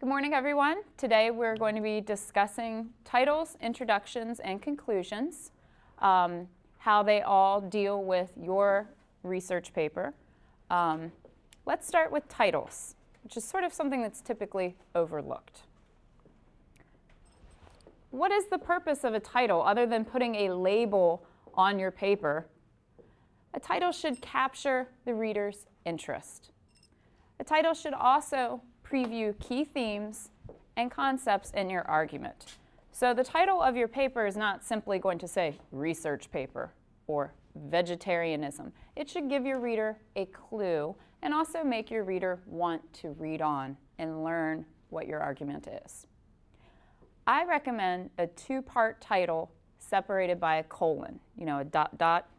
Good morning, everyone. Today we're going to be discussing titles, introductions, and conclusions, how they all deal with your research paper. Let's start with titles, which is sort of something that's typically overlooked. What is the purpose of a title other than putting a label on your paper? A title should capture the reader's interest. A title should also preview key themes and concepts in your argument. So the title of your paper is not simply going to say research paper or vegetarianism. It should give your reader a clue and also make your reader want to read on and learn what your argument is. I recommend a two-part title separated by a colon, a dot dot.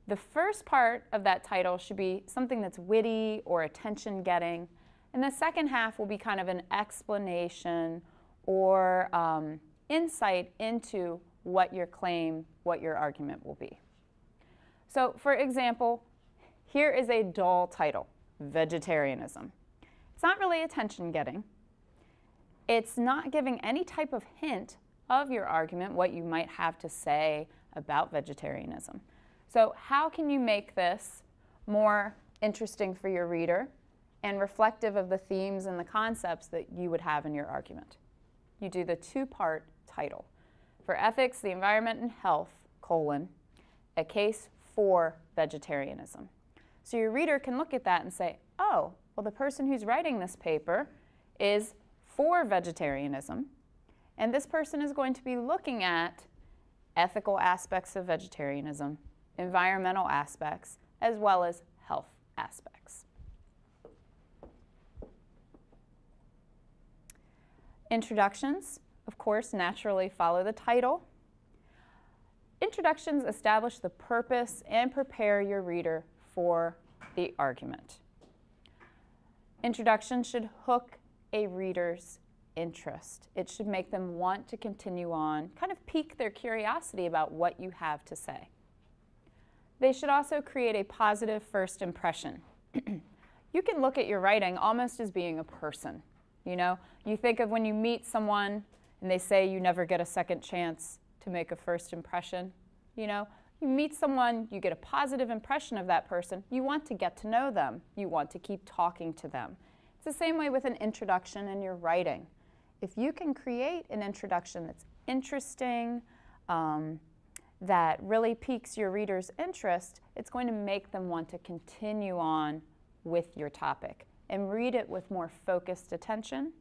The first part of that title should be something that's witty or attention-getting, and the second half will be kind of an explanation or insight into what your claim, what your argument will be. So, for example, here is a dull title, Vegetarianism. It's not really attention-getting. It's not giving any type of hint of your argument, what you might have to say about vegetarianism. So how can you make this more interesting for your reader and reflective of the themes and the concepts that you would have in your argument? You do the two-part title. For ethics, the environment and health, colon, a case for vegetarianism. So your reader can look at that and say, oh, well, the person who's writing this paper is for vegetarianism, and this person is going to be looking at ethical aspects of vegetarianism, environmental aspects, as well as health aspects. Introductions, of course, naturally follow the title. Introductions establish the purpose and prepare your reader for the argument. Introduction should hook a reader's interest. It should make them want to continue on, kind of pique their curiosity about what you have to say. They should also create a positive first impression. You can look at your writing almost as being a person. You think of when you meet someone and they say you never get a second chance to make a first impression. You meet someone, you get a positive impression of that person, you want to get to know them, you want to keep talking to them. It's the same way with an introduction in your writing. If you can create an introduction that's interesting, that really piques your reader's interest, it's going to make them want to continue on with your topic and read it with more focused attention.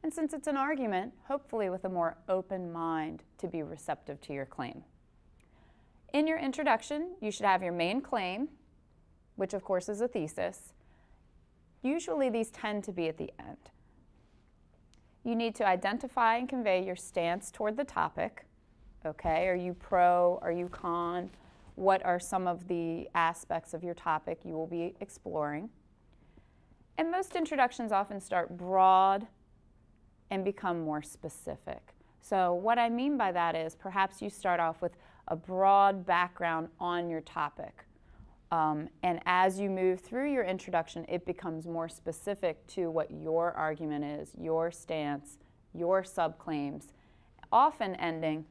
And since it's an argument, hopefully with a more open mind to be receptive to your claim. In your introduction, you should have your main claim, which of course is a thesis. Usually these tend to be at the end. You need to identify and convey your stance toward the topic. Okay, are you pro, are you con? What are some of the aspects of your topic you will be exploring? And most introductions often start broad and become more specific. So what I mean by that is perhaps you start off with a broad background on your topic. And as you move through your introduction, it becomes more specific to what your argument is, your stance, your subclaims, often ending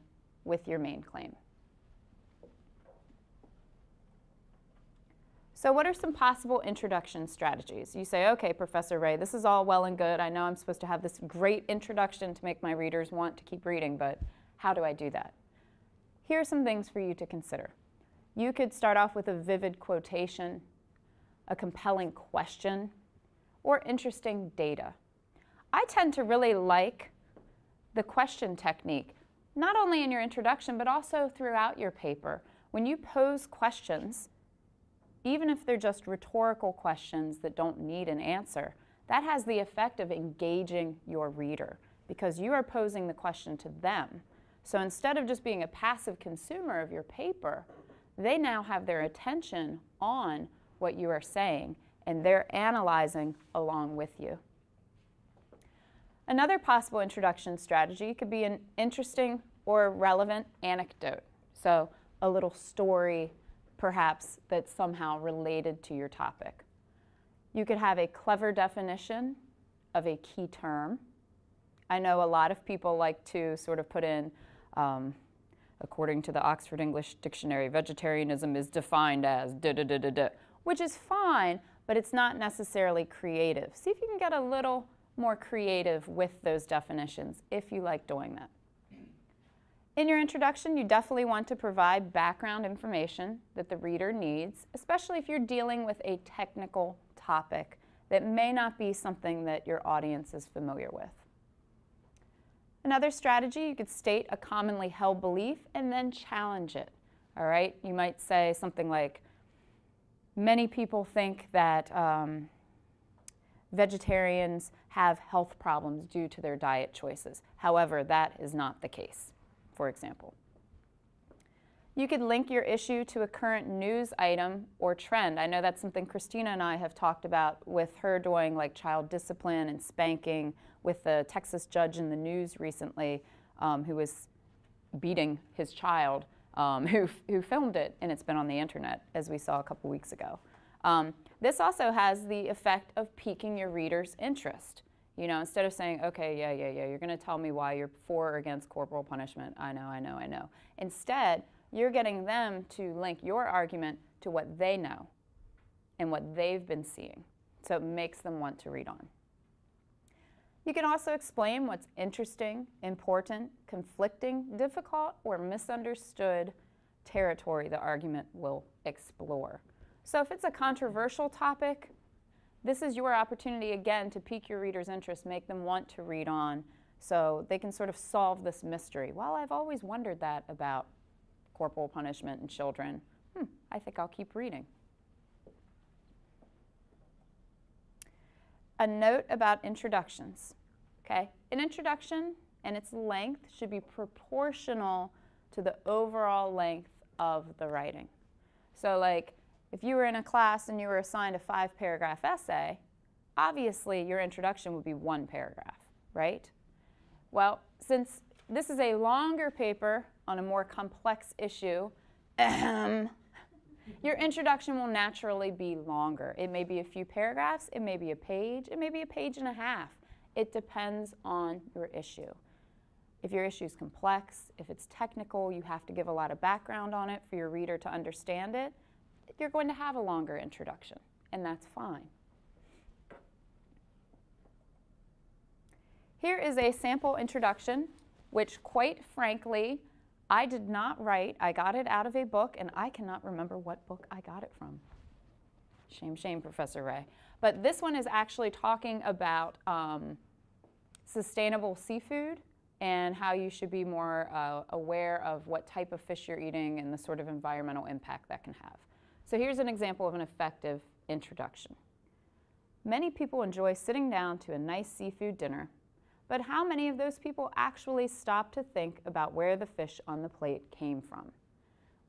with your main claim. So what are some possible introduction strategies? You say, okay, Professor Ray, this is all well and good. I know I'm supposed to have this great introduction to make my readers want to keep reading, but how do I do that? Here are some things for you to consider. You could start off with a vivid quotation, a compelling question, or interesting data. I tend to really like the question technique, not only in your introduction, but also throughout your paper. When you pose questions, even if they're just rhetorical questions that don't need an answer, that has the effect of engaging your reader because you are posing the question to them. So instead of just being a passive consumer of your paper, they now have their attention on what you are saying and they're analyzing along with you. Another possible introduction strategy could be an interesting or relevant anecdote. So a little story, perhaps, that's somehow related to your topic. You could have a clever definition of a key term. I know a lot of people like to sort of put in, according to the Oxford English Dictionary, vegetarianism is defined as da-da-da-da-da, which is fine, but it's not necessarily creative. See if you can get a little more creative with those definitions if you like doing that. In your introduction, you definitely want to provide background information that the reader needs, especially if you're dealing with a technical topic that may not be something that your audience is familiar with. Another strategy, you could state a commonly held belief and then challenge it. All right? You might say something like, many people think that vegetarians have health problems due to their diet choices. However, that is not the case, for example. You could link your issue to a current news item or trend. I know that's something Christina and I have talked about with her doing like child discipline and spanking with the Texas judge in the news recently who was beating his child, who filmed it, and it's been on the internet, as we saw a couple weeks ago. This also has the effect of piquing your reader's interest. You know, instead of saying, okay, yeah, you're going to tell me why you're for or against corporal punishment. I know. Instead, you're getting them to link your argument to what they know and what they've been seeing. So it makes them want to read on. You can also explain what's interesting, important, conflicting, difficult, or misunderstood territory the argument will explore. So if it's a controversial topic, this is your opportunity again to pique your reader's interest, make them want to read on so they can sort of solve this mystery. Well, I've always wondered that about corporal punishment in children. I think I'll keep reading. A note about introductions. Okay? An introduction and its length should be proportional to the overall length of the writing. So like, if you were in a class and you were assigned a 5-paragraph essay, obviously your introduction would be 1 paragraph, right? Well, since this is a longer paper on a more complex issue, your introduction will naturally be longer. It may be a few paragraphs, it may be a page, it may be a page and a half. It depends on your issue. If your issue is complex, if it's technical, you have to give a lot of background on it for your reader to understand it, you're going to have a longer introduction, and that's fine. Here is a sample introduction, which quite frankly, I did not write. I got it out of a book, and I cannot remember what book I got it from. Shame, shame, Professor Ray. But this one is actually talking about sustainable seafood and how you should be more aware of what type of fish you're eating and the sort of environmental impact that can have. So here's an example of an effective introduction. Many people enjoy sitting down to a nice seafood dinner, but how many of those people actually stop to think about where the fish on the plate came from?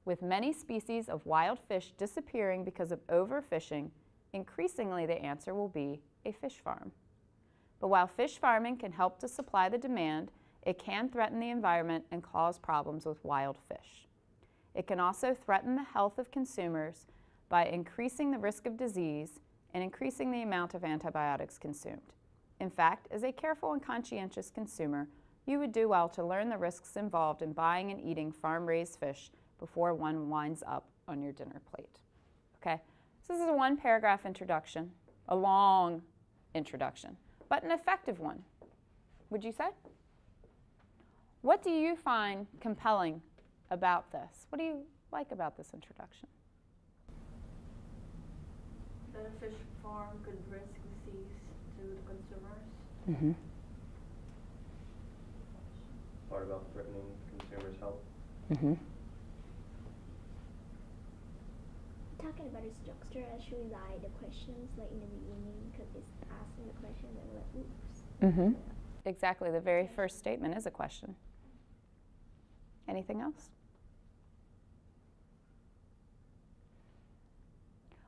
With many species of wild fish disappearing because of overfishing, increasingly the answer will be a fish farm. But while fish farming can help to supply the demand, it can threaten the environment and cause problems with wild fish. It can also threaten the health of consumers by increasing the risk of disease and increasing the amount of antibiotics consumed. In fact, as a careful and conscientious consumer, you would do well to learn the risks involved in buying and eating farm-raised fish before one winds up on your dinner plate. Okay? So this is a 1-paragraph introduction, a long introduction, but an effective one, would you say? What do you find compelling about this? What do you like about this introduction? That a fish farm could risk disease to the consumers. Mm-hmm. Part about threatening consumers' health. Mm-hmm. Talking about its structure, I actually like the questions like in the beginning because it's asking the question and we're like, oops. Mm-hmm. Exactly. The very first statement is a question. Anything else?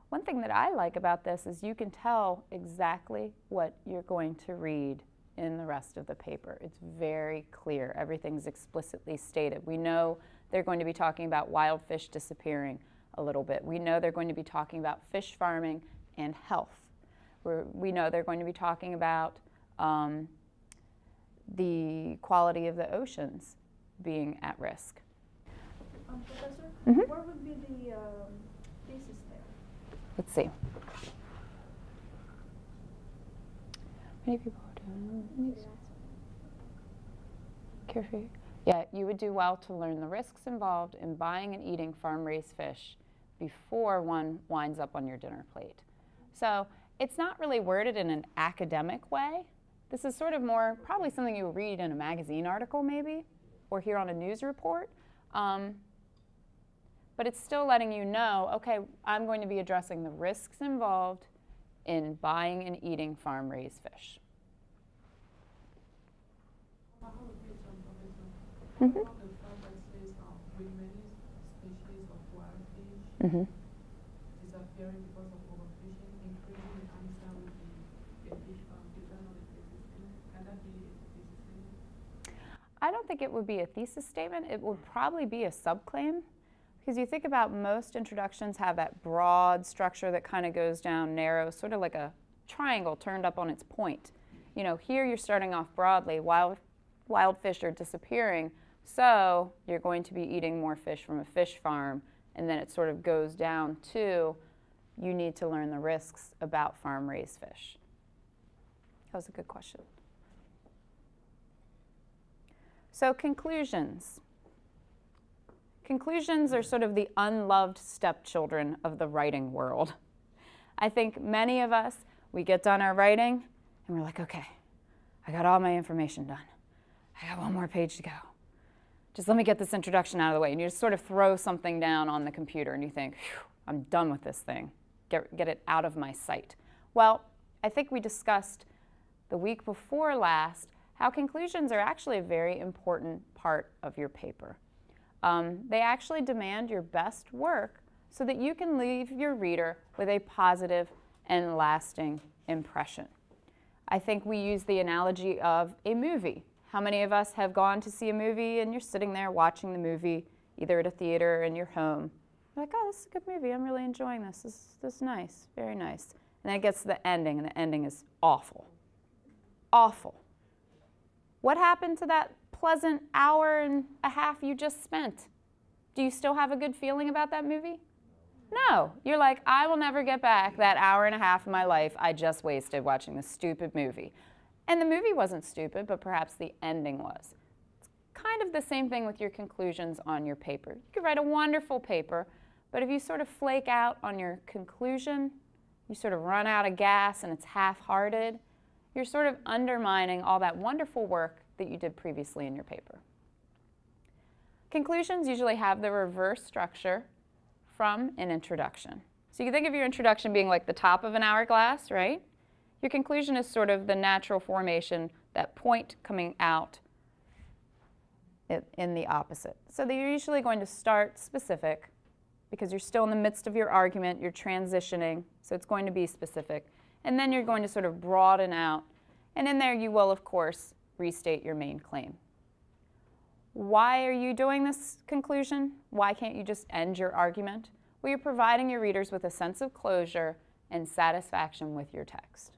One thing that I like about this is you can tell exactly what you're going to read in the rest of the paper. It's very clear. Everything's explicitly stated. We know they're going to be talking about wild fish disappearing a little bit. We know they're going to be talking about fish farming and health. We know they're going to be talking about the quality of the oceans being at risk. Professor, Mhm. what would be the thesis there? Let's see. Many people do carefree. Yeah, you would do well to learn the risks involved in buying and eating farm-raised fish before one winds up on your dinner plate. So it's not really worded in an academic way. This is sort of more probably something you would read in a magazine article maybe, or hear on a news report. But it's still letting you know, okay, I'm going to be addressing the risks involved in buying and eating farm-raised fish. Mm-hmm. Mm-hmm. Disappearing because of overfishing, increasing the answer with the fish farm. Is that not a thesis statement? Can that be a thesis statement? I don't think it would be a thesis statement. It would probably be a subclaim. Because you think about most introductions have that broad structure that kind of goes down narrow, sort of like a triangle turned up on its point. You know, here you're starting off broadly, wild fish are disappearing, so you're going to be eating more fish from a fish farm, and then it sort of goes down to you need to learn the risks about farm-raised fish. That was a good question. So conclusions. Conclusions are sort of the unloved stepchildren of the writing world. I think many of us, we get done our writing and we're like, okay, I got all my information done. I got one more page to go. Just let me get this introduction out of the way. And you just sort of throw something down on the computer and you think, I'm done with this thing. Get it out of my sight. Well, I think we discussed the week before last how conclusions are actually a very important part of your paper. They actually demand your best work so that you can leave your reader with a positive and lasting impression. I think we use the analogy of a movie. How many of us have gone to see a movie and you're sitting there watching the movie either at a theater or in your home? You're like, oh, this is a good movie. I'm really enjoying this. This is nice, very nice. And then it gets to the ending, and the ending is awful. Awful. What happened to that pleasant hour and a half you just spent? Do you still have a good feeling about that movie? No. You're like, I will never get back that hour and a half of my life I just wasted watching this stupid movie. And the movie wasn't stupid, but perhaps the ending was. It's kind of the same thing with your conclusions on your paper. You could write a wonderful paper, but if you sort of flake out on your conclusion, you sort of run out of gas and it's half-hearted, you're sort of undermining all that wonderful work that you did previously in your paper. Conclusions usually have the reverse structure from an introduction. So you can think of your introduction being like the top of an hourglass, right? Your conclusion is sort of the natural formation, that point coming out in the opposite. So they're usually going to start specific because you're still in the midst of your argument, you're transitioning, so it's going to be specific. And then you're going to sort of broaden out. And in there you will, of course, restate your main claim. Why are you doing this conclusion? Why can't you just end your argument? Well, you're providing your readers with a sense of closure and satisfaction with your text.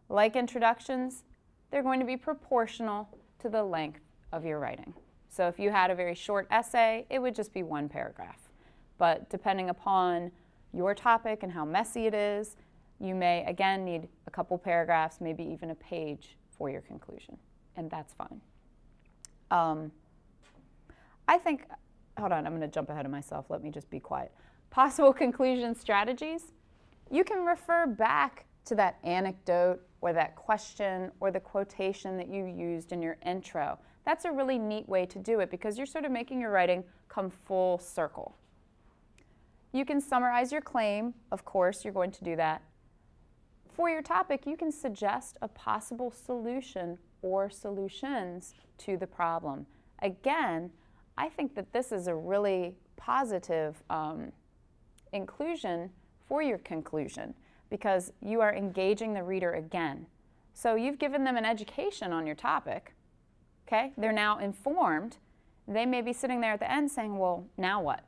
Like introductions, they're going to be proportional to the length of your writing. So if you had a very short essay, it would just be one paragraph. But depending upon your topic and how messy it is, you may, again, need a couple paragraphs, maybe even a page for your conclusion, and that's fine. I think, hold on, I'm going to jump ahead of myself. Let me just be quiet. Possible conclusion strategies. You can refer back to that anecdote or that question or the quotation that you used in your intro. That's a really neat way to do it because you're sort of making your writing come full circle. You can summarize your claim. Of course, you're going to do that. For your topic, you can suggest a possible solution or solutions to the problem. Again, I think that this is a really positive inclusion for your conclusion because you are engaging the reader again. So you've given them an education on your topic, okay? They're now informed. They may be sitting there at the end saying, well, now what?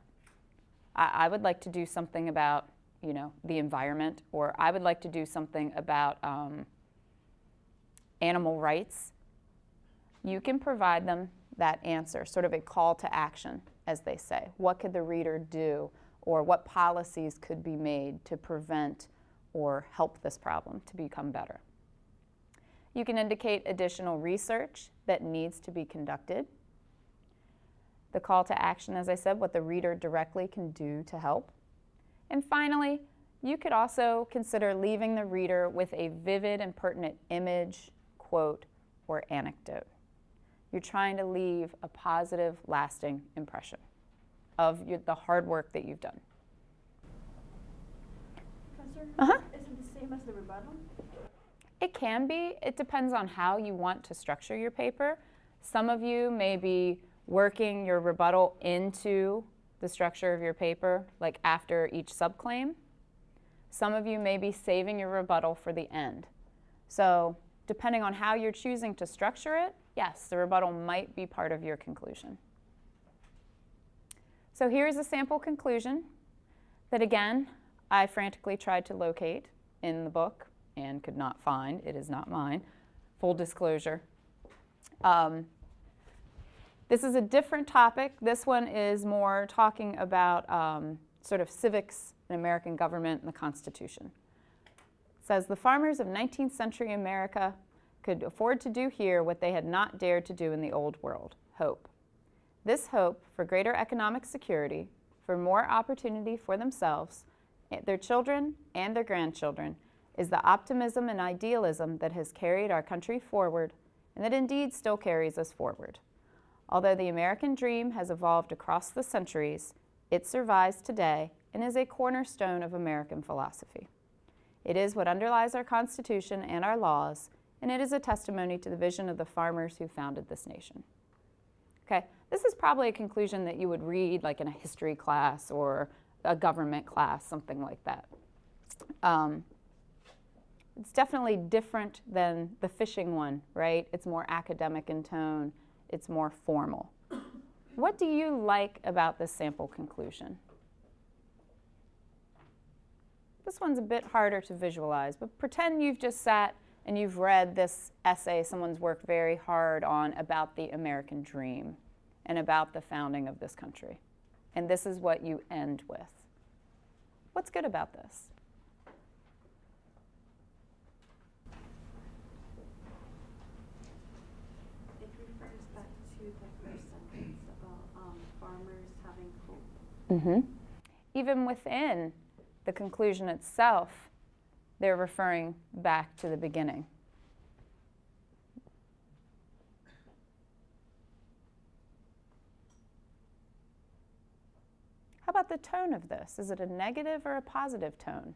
I would like to do something about, you know, the environment, or I would like to do something about animal rights. you can provide them that answer, sort of a call to action, as they say. What could the reader do, or what policies could be made to prevent or help this problem to become better? You can indicate additional research that needs to be conducted. The call to action, as I said, what the reader directly can do to help. And finally, you could also consider leaving the reader with a vivid and pertinent image, quote, or anecdote. You're trying to leave a positive, lasting impression of the hard work that you've done. Professor, is it the same as the rebuttal? It can be. It depends on how you want to structure your paper. Some of you may be working your rebuttal into the structure of your paper, like after each subclaim. Some of you may be saving your rebuttal for the end. So depending on how you're choosing to structure it, yes, the rebuttal might be part of your conclusion. So here's a sample conclusion that, again, I frantically tried to locate in the book and could not find. It is not mine. Full disclosure. This is a different topic. This one is more talking about sort of civics and American government and the Constitution. It says, the farmers of 19th century America could afford to do here what they had not dared to do in the old world, hope. This hope for greater economic security, for more opportunity for themselves, their children, and their grandchildren, is the optimism and idealism that has carried our country forward and that indeed still carries us forward. Although the American dream has evolved across the centuries, it survives today and is a cornerstone of American philosophy. It is what underlies our Constitution and our laws, and it is a testimony to the vision of the farmers who founded this nation. Okay, this is probably a conclusion that you would read like in a history class or a government class, something like that. It's definitely different than the fishing one, right? It's more academic in tone. It's more formal. What do you like about this sample conclusion? This one's a bit harder to visualize, but pretend you've just sat and you've read this essay someone's worked very hard on about the American dream and about the founding of this country. And this is what you end with. What's good about this? It refers back to the first sentence about farmers having hope. Mm-hmm. Even within the conclusion itself, they're referring back to the beginning. How about the tone of this? Is it a negative or a positive tone?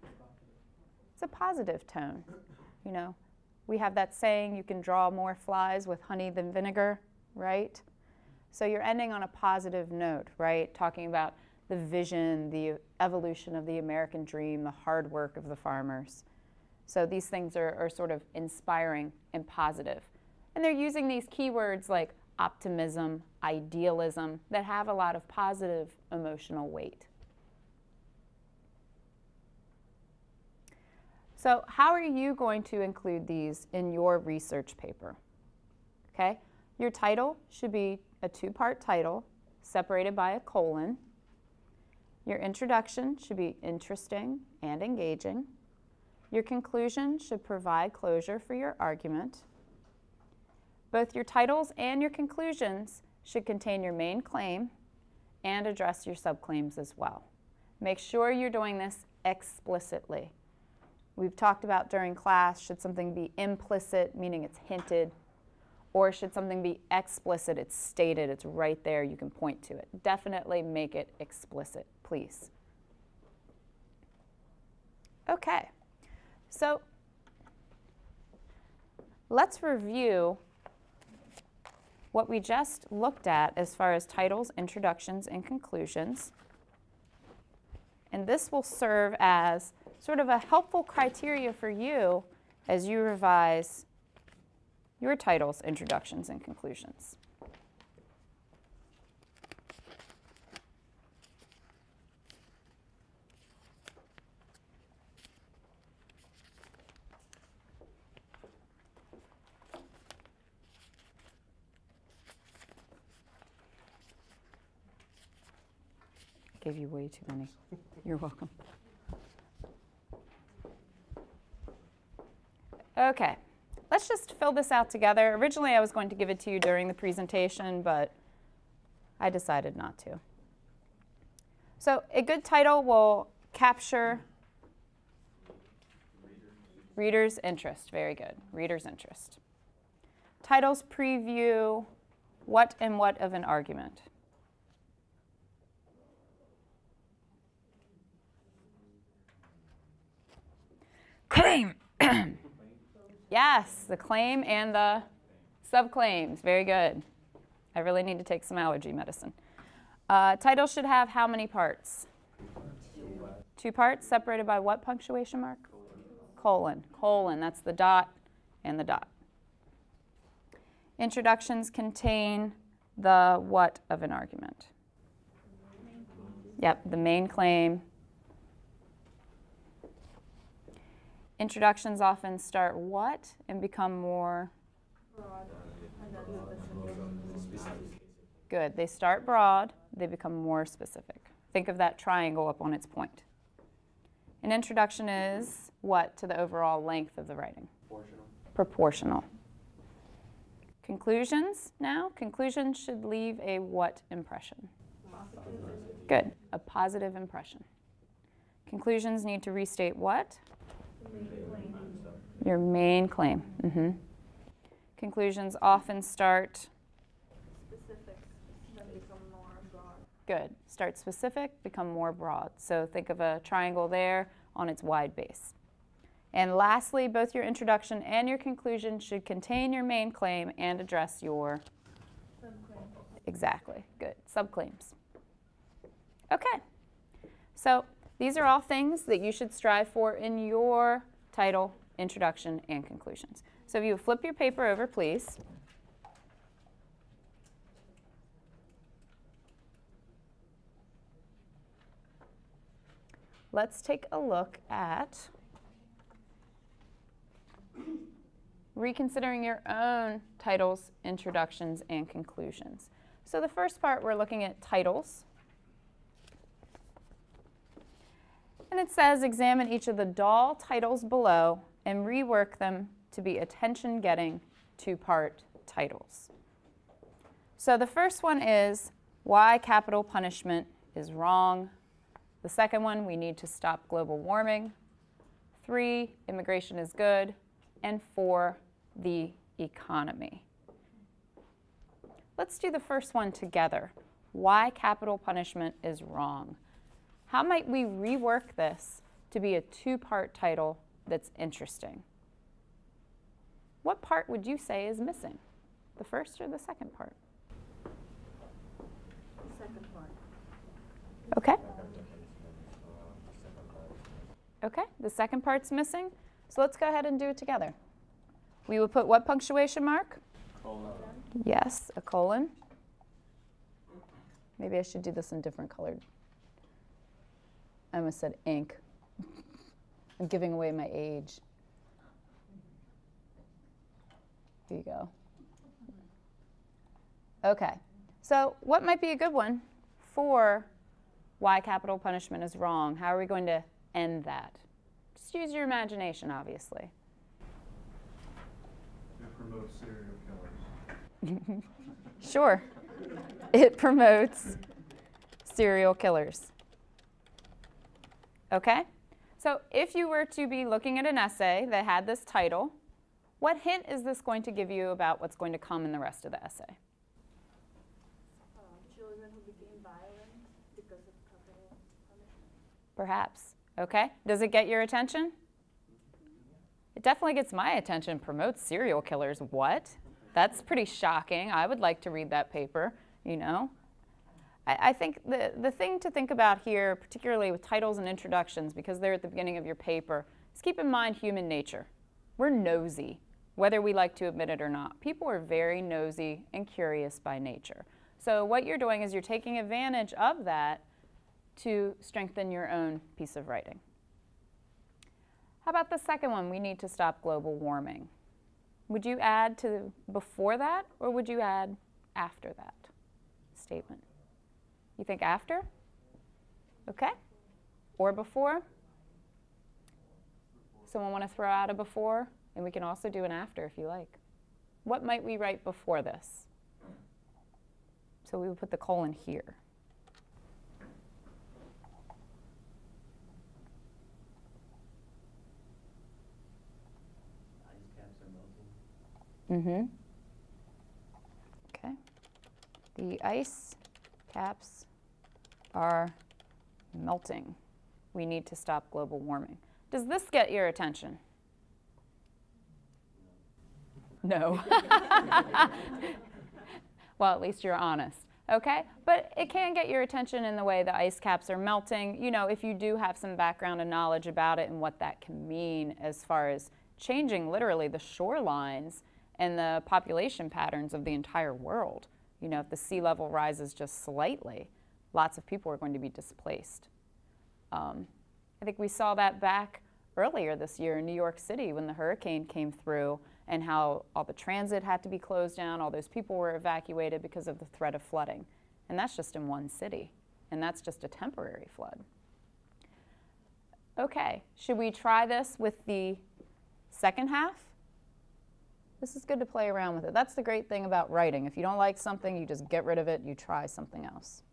It's a positive tone. You know, we have that saying, you can draw more flies with honey than vinegar, right? So you're ending on a positive note, right? Talking about the vision, the evolution of the American dream, the hard work of the farmers. So these things are sort of inspiring and positive. And they're using these keywords like optimism, idealism, that have a lot of positive emotional weight. So how are you going to include these in your research paper? Okay, your title should be a two-part title separated by a colon. Your introduction should be interesting and engaging. Your conclusion should provide closure for your argument. Both your titles and your conclusions should contain your main claim and address your subclaims as well. Make sure you're doing this explicitly. We've talked about during class, should something be implicit, meaning it's hinted, or should something be explicit, it's stated, it's right there, you can point to it. Definitely make it explicit, please. Okay, so let's review what we just looked at as far as titles, introductions, and conclusions. And this will serve as sort of a helpful criteria for you as you revise your titles, introductions, and conclusions. Gave you way too many. You're welcome. Okay, let's just fill this out together. Originally, I was going to give it to you during the presentation, but I decided not to. So a good title will capture reader's interest. Very good. Reader's interest. Titles preview what and what of an argument. Claim. Yes, the claim and the subclaims. Very good. I really need to take some allergy medicine. Title should have how many parts? 2 parts, separated by what punctuation mark? Colon. Colon. That's the dot and the dot. Introductions contain the what of an argument? Yep, the main claim. Introductions often start what and become more broad, and then specific. good. They start broad, they become more specific. Think of that triangle up on its point. An introduction is what to the overall length of the writing? Proportional. Proportional. Conclusions now. Conclusions should leave a what impression? Good. A positive impression. Conclusions need to restate what? Your main claim. Conclusions often start Specifics, then become more broad. good. Start specific, become more broad. So think of a triangle there on its wide base. And lastly, both your introduction and your conclusion should contain your main claim and address your Subclaims. exactly. Good. Subclaims. Okay. So these are all things that you should strive for in your title, introduction, and conclusions. So if you flip your paper over, please. Let's take a look at reconsidering your own titles, introductions, and conclusions. So the first part, we're looking at titles. And it says, examine each of the DAL titles below and rework them to be attention-getting 2-part titles. So the first one is why capital punishment is wrong. The second one, we need to stop global warming. 3, immigration is good. And 4, the economy. Let's do the first one together. Why capital punishment is wrong. How might we rework this to be a 2-part title that's interesting? What part would you say is missing? The first or the second part? The second part. Okay. Okay, the second part's missing. So let's go ahead and do it together. We will put what punctuation mark? Colon. Yes, a colon. Maybe I should do this in different colored. I almost said ink. I'm giving away my age. Here you go. Okay, so what might be a good one for why capital punishment is wrong? How are we going to end that? Just use your imagination, obviously. It promotes serial killers. Sure. It promotes serial killers. Okay? So if you were to be looking at an essay that had this title, what hint is this going to give you about what's going to come in the rest of the essay? Children who became violent because of capital punishment. Perhaps. Okay? Does it get your attention? It definitely gets my attention. Promotes serial killers. What? That's pretty shocking. I would like to read that paper, you know. I think the thing to think about here, particularly with titles and introductions, because they're at the beginning of your paper, is keep in mind human nature. We're nosy, whether we like to admit it or not. People are very nosy and curious by nature. So what you're doing is you're taking advantage of that to strengthen your own piece of writing. How about the second one? We need to stop global warming. Would you add to before that, or would you add after that statement? You think after? Okay? Or before? Someone want to throw out a before? And we can also do an after if you like. What might we write before this? So we would put the colon here. Ice caps are melting. Okay. The ice caps are melting. We need to stop global warming. Does this get your attention? No. Well, at least you're honest. Okay? But it can get your attention in the way the ice caps are melting. You know, if you do have some background and knowledge about it and what that can mean as far as changing literally the shorelines and the population patterns of the entire world. You know, if the sea level rises just slightly, lots of people are going to be displaced. I think we saw that back earlier this year in New York City when the hurricane came through and how all the transit had to be closed down, all those people were evacuated because of the threat of flooding. And that's just in one city, and that's just a temporary flood. Okay, should we try this with the second half? This is good to play around with it. That's the great thing about writing. If you don't like something, you just get rid of it, you try something else.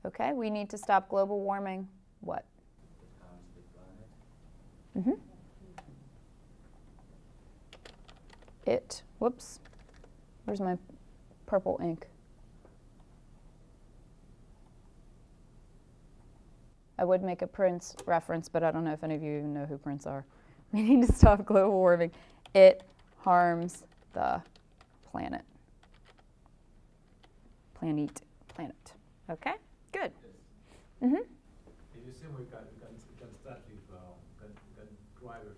Okay, we need to stop global warming. What? Whoops, where's my purple ink? I would make a Prince reference, but I don't know if any of you even know who Prince are. We need to stop global warming. It harms the planet. Planet. Okay, good. If you see, we can start with, can drive the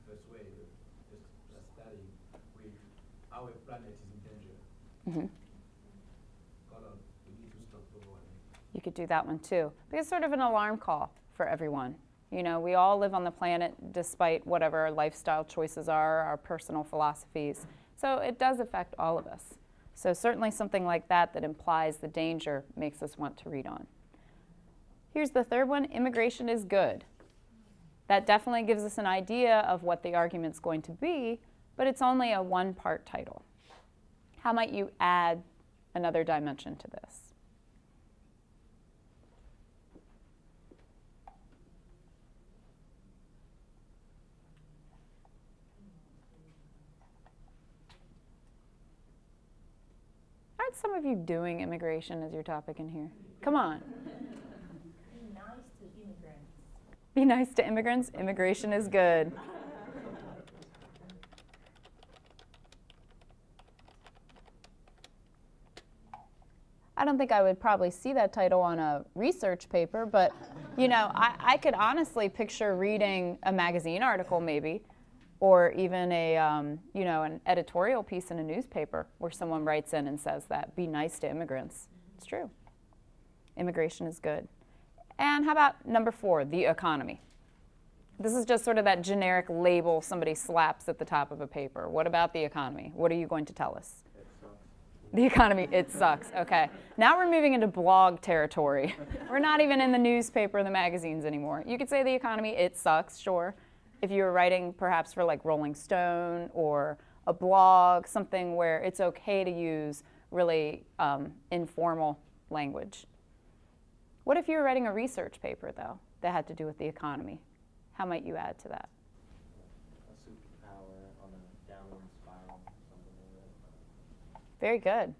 first way, just studying with our planet is in danger. God, we need to stop global warming. You could do that one too. Because it's sort of an alarm call for everyone. You know, we all live on the planet despite whatever our lifestyle choices are, our personal philosophies. So it does affect all of us. So certainly something like that that implies the danger makes us want to read on. Here's the third one, immigration is good. That definitely gives us an idea of what the argument's going to be, but it's only a one-part title. How might you add another dimension to this? Aren't some of you doing immigration as your topic in here? Come on. Be nice to immigrants. Be nice to immigrants. Immigration is good. I don't think I would probably see that title on a research paper, but you know, I could honestly picture reading a magazine article maybe, or even a you know, an editorial piece in a newspaper where someone writes in and says that, be nice to immigrants. It's true. Immigration is good. And how about number 4, the economy? This is just sort of that generic label somebody slaps at the top of a paper. What about the economy? What are you going to tell us? It sucks. The economy, it sucks. Okay. Now we're moving into blog territory. We're not even in the newspaper or the magazines anymore. You could say the economy, it sucks, sure. If you were writing perhaps for like Rolling Stone or a blog, something where it's okay to use really informal language. What if you were writing a research paper, though, that had to do with the economy? How might you add to that? A superpower on a downward spiral, something like that. Very good.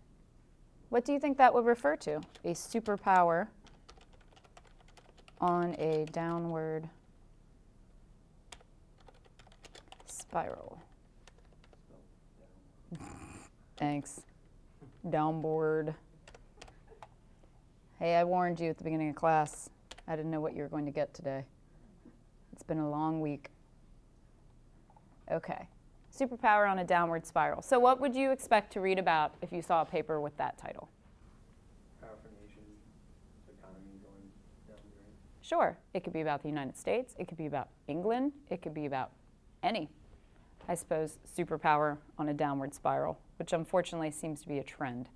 What do you think that would refer to? A superpower on a downward spiral. Thanks. Downboard. Hey, I warned you at the beginning of class. I didn't know what you were going to get today. It's been a long week. Okay. Superpower on a downward spiral. So what would you expect to read about if you saw a paper with that title? Powerful nation, economy going down the drain. Sure. It could be about the United States. It could be about England. It could be about any, I suppose, superpower on a downward spiral, which unfortunately seems to be a trend.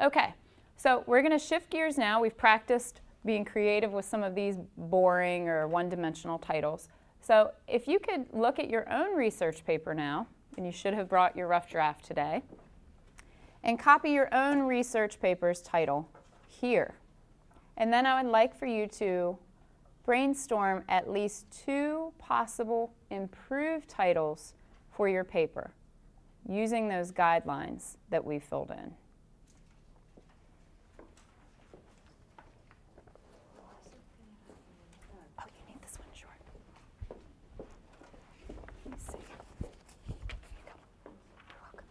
Okay. So we're going to shift gears now. We've practiced being creative with some of these boring or one-dimensional titles. So if you could look at your own research paper now, and you should have brought your rough draft today, and copy your own research paper's title here. And then I would like for you to brainstorm at least 2 possible improved titles for your paper using those guidelines that we filled in. Oh, you need this one short. Let me see. Here you go. You're welcome.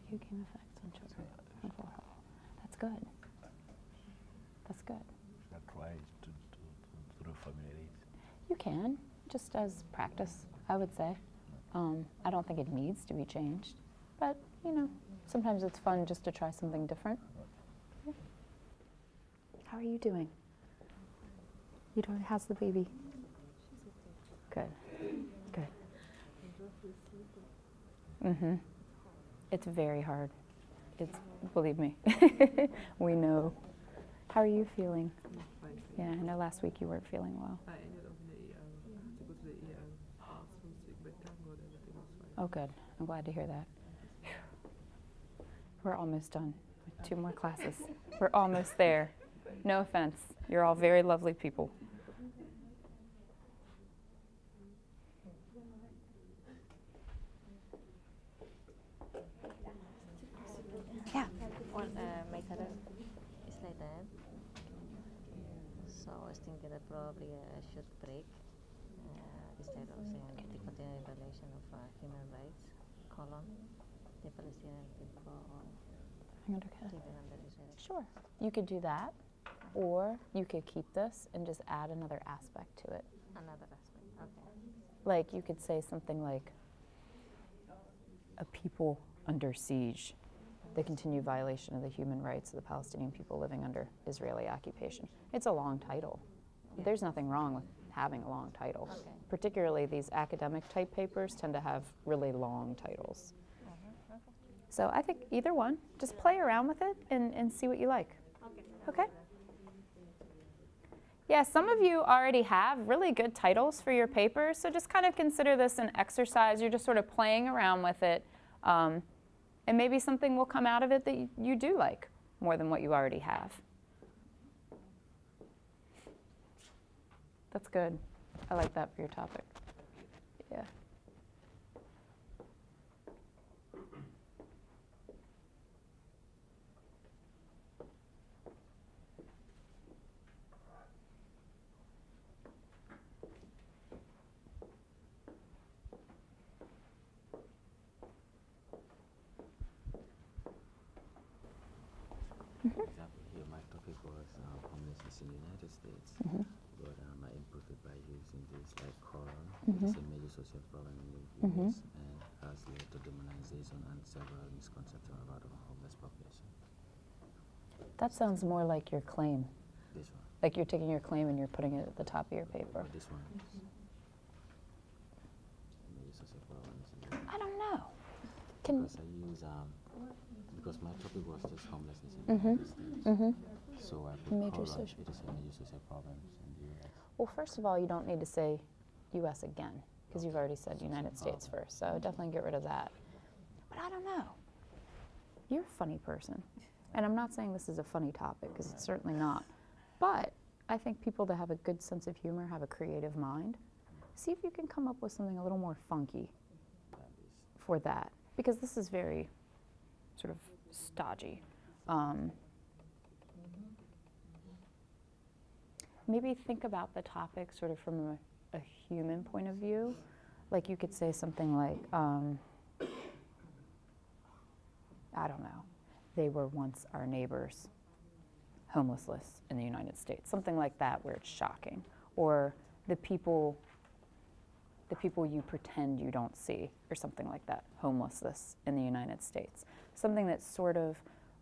Game effects on children. That's good. That's good. Should I try to reformulate it? You can, just as practice, I would say. I don't think it needs to be changed, but you know, sometimes it's fun just to try something different. Yeah. How are you doing? You doing? How's the baby? Good. Good. Mm-hmm. It's very hard. It's, believe me, we know. How are you feeling? Fine. Yeah, I know last week you weren't feeling well. I ended up in the ER. I had to go to the ER. I was so sick, but thank God everything was fine. Oh, good. I'm glad to hear that. We're almost done with 2 more classes. We're almost there. No offense. You're all very lovely people. Yeah. Well, my title is like that. So I was thinking that probably I should break this title saying the continuing violation of human rights, the Palestinian people living under Israel. Sure. You could do that, or you could keep this and just add another aspect to it. Another aspect, okay. Like you could say something like, a people under siege, the continued violation of the human rights of the Palestinian people living under Israeli occupation. It's a long title. Yeah. There's nothing wrong with having a long title. Okay. Particularly these academic type papers tend to have really long titles. Okay. So I think either one, just play around with it and see what you like. Okay? Yeah, some of you already have really good titles for your paper, so just kind of consider this an exercise. You're just sort of playing around with it, and maybe something will come out of it that you do like more than what you already have. That's good. I like that for your topic. Yeah. For example, here my topic was homelessness in the United States, but I improved it by using this like Quran, which is a major social problem in the US and has led to demonization and several misconceptions about the homeless population. That sounds more like your claim. This one. Like you're taking your claim and you're putting it at the top of your paper. But this one is major social problems in the I don't know. Can because I use because my topic was just homelessness in the United States. So I put Major Quran, social- it is a major social problems in the US. Well, first of all, you don't need to say U.S. again, because you've already said United States first, so definitely get rid of that. But I don't know. You're a funny person. And I'm not saying this is a funny topic, because it's certainly not. But I think people that have a good sense of humor have a creative mind. See if you can come up with something a little more funky for that, because this is very sort of stodgy. Maybe think about the topic sort of from a human point of view. Like you could say something like, I don't know, they were once our neighbors, homelessness in the United States. Something like that where it's shocking. Or the people you pretend you don't see, or something like that, homelessness in the United States. Something that sort of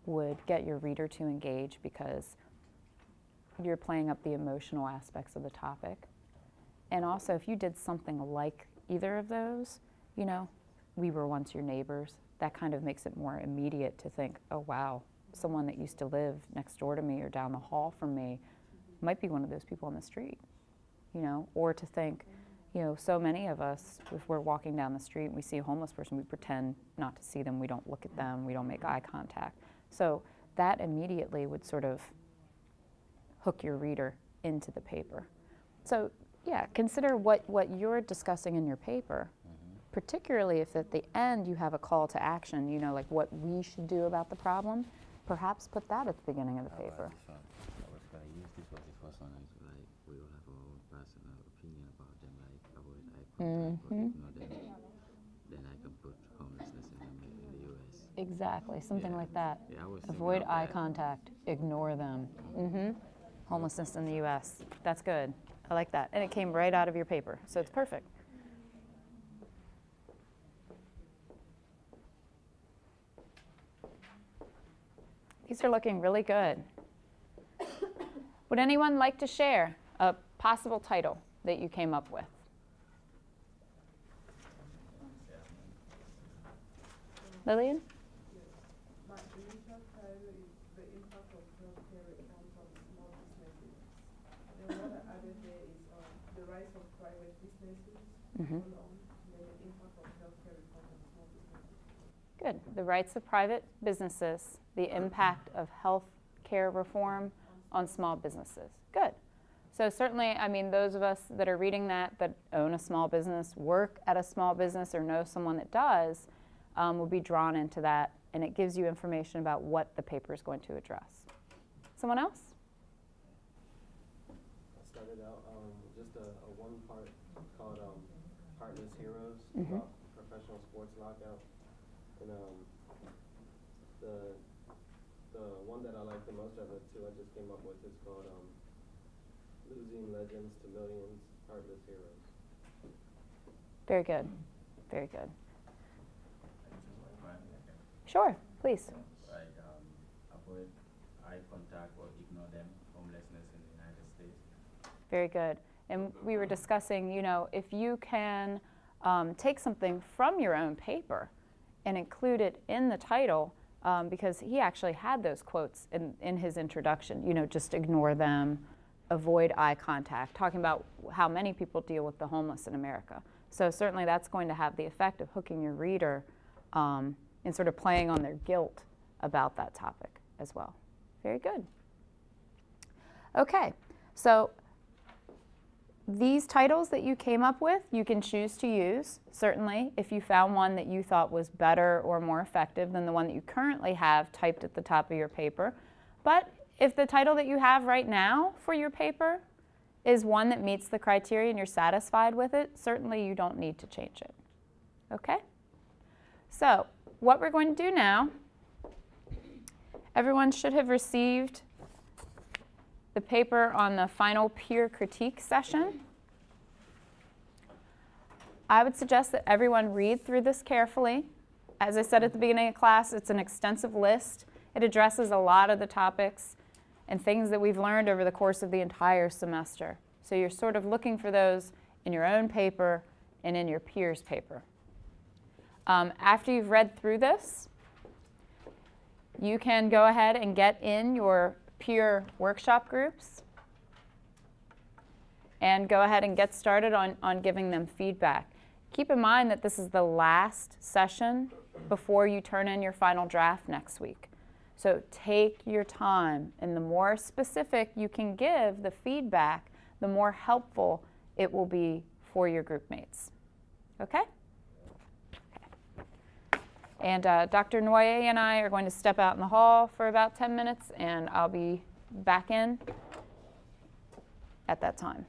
would get your reader to engage because you're playing up the emotional aspects of the topic. And also, if you did something like either of those, you know, we were once your neighbors, that kind of makes it more immediate to think, oh wow, someone that used to live next door to me or down the hall from me might be one of those people on the street, you know, or to think, you know, so many of us, if we're walking down the street and we see a homeless person, we pretend not to see them, we don't look at them, we don't make eye contact. So that immediately would sort of hook your reader into the paper. So yeah, consider what you're discussing in your paper, particularly if at the end you have a call to action, you know, like what we should do about the problem, perhaps put that at the beginning of the paper. I was going to use this was the first one, like we all have our own personal opinion about them, like avoid eye contact, or ignore them. Then I can put homelessness in the US. Exactly, something like that. Yeah, I was avoid eye contact, ignore them. Homelessness in the US. That's good. I like that. And it came right out of your paper, so it's perfect. These are looking really good. Would anyone like to share a possible title that you came up with? Lillian? My initial title is The Impact of Healthcare Reforms on Small Businesses. Then what I added there is the rise of private businesses, and then the impact of healthcare reform on small businesses. Good. The rights of private businesses, the impact of health care reform on small businesses. Good. So certainly, I mean, those of us that are reading that own a small business, work at a small business, or know someone that does, will be drawn into that, and it gives you information about what the paper is going to address. Someone else? I started out just a one-part called Heartless Heroes, about professional sports lockout. And the one that I like the most of the two I just came up with is called Losing Legends to Millions, Heartless Heroes. Very good. Very good. Sure, please. Like avoid eye contact or ignore them, homelessness in the United States. Very good. And we were discussing, you know, if you can take something from your own paper and include it in the title, because he actually had those quotes in his introduction, you know, just ignore them, avoid eye contact, talking about how many people deal with the homeless in America. So certainly that's going to have the effect of hooking your reader and sort of playing on their guilt about that topic as well. Very good. Okay, so these titles that you came up with, you can choose to use, certainly, if you found one that you thought was better or more effective than the one that you currently have typed at the top of your paper. But if the title that you have right now for your paper is one that meets the criteria and you're satisfied with it, certainly you don't need to change it. Okay? So what we're going to do now, everyone should have received the paper on the final peer critique session. I would suggest that everyone read through this carefully. As I said at the beginning of class, it's an extensive list. It addresses a lot of the topics and things that we've learned over the course of the entire semester. So you're sort of looking for those in your own paper and in your peers' paper. After you've read through this, you can go ahead and get in your peer workshop groups and go ahead and get started on giving them feedback. Keep in mind that this is the last session before you turn in your final draft next week. So take your time, and the more specific you can give the feedback, the more helpful it will be for your group mates. Okay? And Dr. Nwoye and I are going to step out in the hall for about 10 minutes, and I'll be back in at that time.